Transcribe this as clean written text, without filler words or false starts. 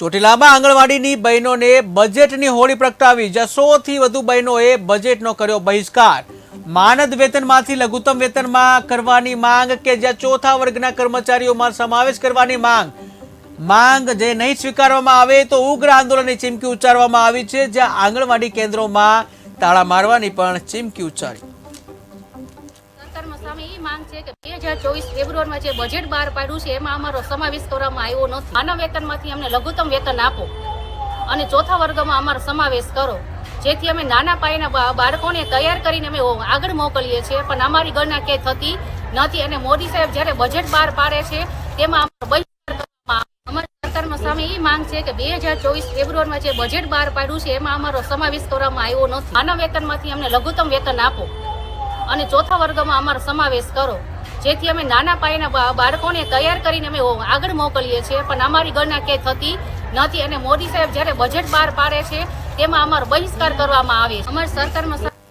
ચોટીલામાં આંગણવાડીની બહેનોને બજેટની હોળી પ્રગટાવી 100થી વધુ બહેનોએ બજેટનો કર્યો બહિષ્કાર। માનદ વેતનમાંથી લઘુત્તમ વેતનમાં કરવાની માંગ કે જ્યાં ચોથા વર્ગના કર્મચારીઓમાં સમાવેશ કરવાની માંગ જે નહીં સ્વીકારવામાં આવે તો ઉગ્ર આંદોલનની ચીમકી ઉચ્ચારવામાં આવી છે। જ્યાં આંગણવાડી કેન્દ્રોમાં તાળા મારવાની પણ ચીમકી ઉચ્ચારી। માંગ છે કે 2024 ફેબ્રુઆરીમાં જે બજેટ બહાર પાડ્યું છે એમાં અમારો સમાવેશ કરવામાં આવ્યો નથી। માનવ વેતનમાંથી અમને લઘુત્તમ વેતન આપો અને ચોથા વર્ગમાં અમારો સમાવેશ કરો, જેથી અમે નાના પાયાના બાળકોને તૈયાર કરીને અમે આગળ મોકલીએ છીએ, પણ અમારી ગણના ક્યાંય થતી નથી। અને મોદી સાહેબ જ્યારે બજેટ બહાર પાડે છે તેમાં અમારો બહિષ્કાર કરવામાં આવે। અમારી સરકારમાં સામે એ માંગ છે કે 2024 ફેબ્રુઆરીમાં જે બજેટ બહાર પાડ્યું છે એમાં અમારો સમાવેશ કરવામાં આવ્યો નથી। માનવ વેતનમાંથી અમને લઘુત્તમ વેતન આપો અને ચોથા વર્ગમાં અમારો સમાવેશ કરો, જેથી અમે નાના પાયાના બાળકોને તૈયાર કરીને અમે આગળ મોકલીએ છીએ, પણ અમારી ગણના ક્યાંય થતી નથી। અને મોદી સાહેબ જ્યારે બજેટ બહાર પાડે છે તેમાં અમારો બહિષ્કાર કરવામાં આવે છે। અમારી સરકારમાં